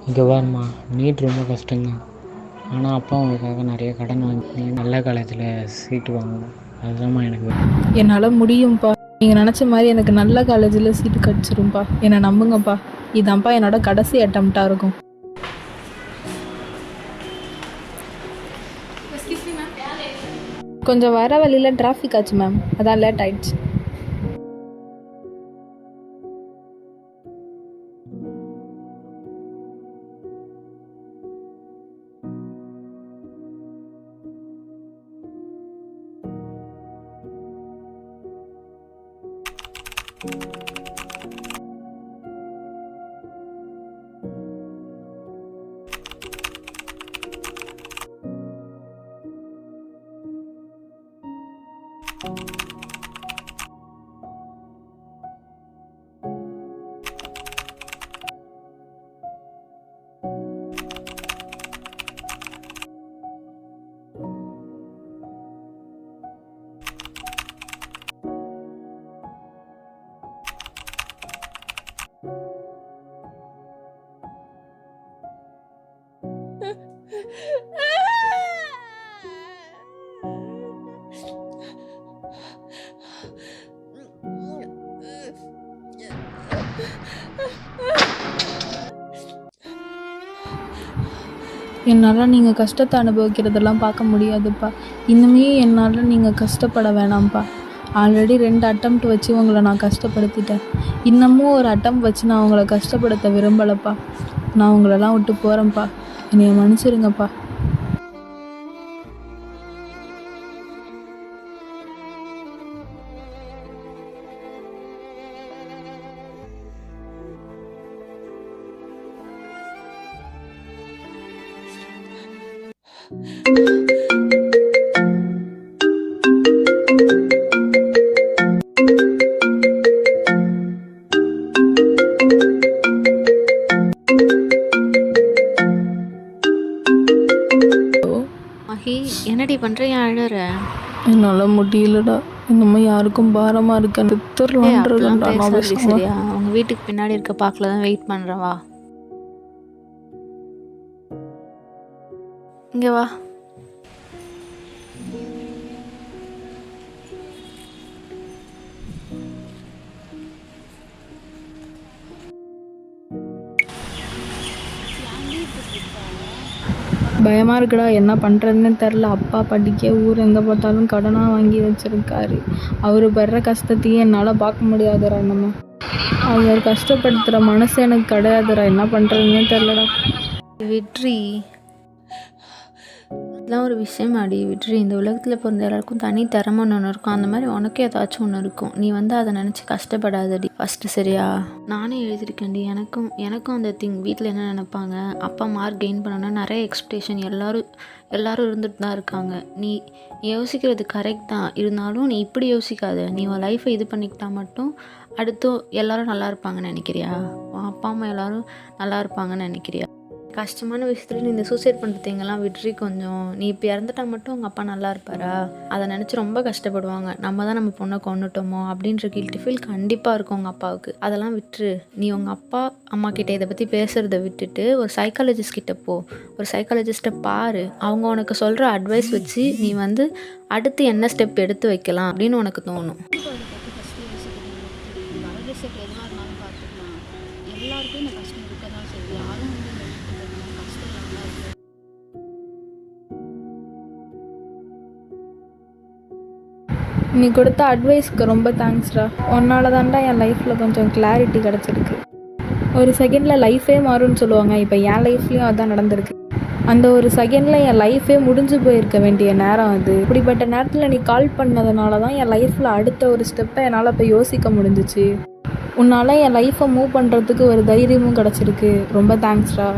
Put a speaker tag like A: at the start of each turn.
A: இங்கே வாருமா, நீட் ரொம்ப கஷ்டங்க. ஆனால் அப்பா அவங்களுக்காக நிறைய கடன் வாங்கி நல்ல காலேஜில் சீட்டு வாங்கணும். அதுதான்மா எனக்கு.
B: என்னால் முடியும்ப்பா. நீங்கள் நினச்ச மாதிரி எனக்கு நல்ல காலேஜில் சீட்டு கிடச்சிரும்ப்பா. என்னை நம்புங்கப்பா. இதான்ப்பா என்னோட கடைசி அட்டம்ப்டாக இருக்கும். கொஞ்சம் வர வழியில் டிராஃபிக் ஆச்சு மேம், அதான் லேட் ஆயிடுச்சு. என்னால் நீங்கள் கஷ்டத்தை அனுபவிக்கிறதெல்லாம் பார்க்க முடியாதுப்பா. இனிமே என்னால் நீங்கள் கஷ்டப்பட வேணாம்ப்பா. ஆல்ரெடி 2 அட்டம்ப்ட் வச்சு உங்களை நான் கஷ்டப்படுத்திட்டேன். இன்னமும் ஒரு அட்டம் வச்சு நான் உங்களை கஷ்டப்படுத்த விரும்பலைப்பா. நான் உங்களெல்லாம் விட்டு போகிறேன்ப்பா. என்னைய மன்னிச்சிருங்கப்பா.
C: மஹி, என்னடி பண்ற? ஏன் அழற?
B: என்னால் முடியலடா. இன்னமும் யாருக்கும் பாரமாக இருக்கேன்.
C: சரியா? அவங்க வீட்டுக்கு பின்னாடி இருக்க பார்க்கல தான் வெயிட் பண்ணுறேன். வா, இங்கே வா.
B: பயமாக இருக்குடா. என்ன பண்ணுறதுன்னு தெரில. அப்பா படிக்க ஊர் எங்கே பார்த்தாலும் கடனாக வாங்கி வச்சுருக்காரு. அவர் படுற கஷ்டத்தையும் என்னால் பார்க்க முடியாதுடா. நம்ம அவர் கஷ்டப்படுத்துகிற மனசு எனக்கு கிடையாதுடா. என்ன பண்ணுறதுன்னு தெரிலடா.
C: வெற்றி, இதெல்லாம் ஒரு விஷயமாடி வெற்றி. இந்த உலகத்தில் பிறந்த எல்லாருக்கும் தனி திறமைன்னு ஒன்று இருக்கும். அந்த மாதிரி உனக்கு ஏதாச்சும் ஒன்று இருக்கும். நீ அதை நினச்சி கஷ்டப்படாதடி ஃபஸ்ட்டு, சரியா? நானே எழுதியிருக்கேன்டி. எனக்கும் அந்த வீட்டில் என்ன நினைப்பாங்க, அப்பா மார்க் கெயின் பண்ணணும்னா நிறைய எக்ஸ்பெக்டேஷன் எல்லோரும் இருந்துட்டு தான் இருக்காங்க. நீ யோசிக்கிறது கரெக்ட் தான். இருந்தாலும் நீ இப்படி யோசிக்காத. நீ உன் லைஃப்பை இது பண்ணிக்கிட்டா மட்டும் அடுத்து எல்லோரும் நல்லா இருப்பாங்கன்னு நினைக்கிறியா? உன் அப்பா அம்மா எல்லோரும் நல்லா இருப்பாங்கன்னு நினைக்கிறியா? கஷ்டமான விஷயத்துல நீ இந்த சூசைட் பண்ணுறதுங்கெல்லாம் விட்டுறி. கொஞ்சம் நீ இப்போ இறந்துட்டா மட்டும் உங்கள் அப்பா நல்லா இருப்பாரா? அதை நினச்சி ரொம்ப கஷ்டப்படுவாங்க. நம்ம தான் நம்ம பொண்ணை கொண்டுட்டோமோ அப்படின்ற கில்ட்டி ஃபீல் கண்டிப்பாக இருக்கும் உங்கள் அப்பாவுக்கு. அதெல்லாம் விட்டுரு. நீ உங்கள் அப்பா அம்மா கிட்டே இதை பற்றி பேசுகிறத விட்டுட்டு ஒரு சைக்காலஜிஸ்ட் கிட்டே போ. ஒரு சைக்காலஜிஸ்ட்டை பாரு. அவங்க உனக்கு சொல்கிற அட்வைஸ் வச்சு நீ அடுத்து என்ன ஸ்டெப் எடுத்து வைக்கலாம் அப்படின்னு உனக்கு தோணும்.
B: நீ கொடுத்த அட்வைஸ்க்கு ரொம்ப தேங்க்ஸ்டா. உன்னால தான்டா என் லைஃப்பில் கொஞ்சம் கிளாரிட்டி கிடச்சிருக்கு. ஒரு செகண்டில் லைஃபே மாறும்னு சொல்லுவாங்க. இப்போ என் லைஃப்லேயும் அதுதான் நடந்திருக்கு. அந்த ஒரு செகண்டில் என் லைஃபே முடிஞ்சு போயிருக்க வேண்டிய நேரம் அது. இப்படிப்பட்ட நேரத்தில் நீ கால் பண்ணதுனால தான் என் லைஃப்பில் அடுத்த ஒரு ஸ்டெப்பை என்னால் இப்போ யோசிக்க முடிஞ்சிச்சு. உன்னால் என் லைஃப்பை மூவ் பண்ணுறதுக்கு ஒரு தைரியமும் கிடச்சிருக்கு. ரொம்ப தேங்க்ஸ்டா.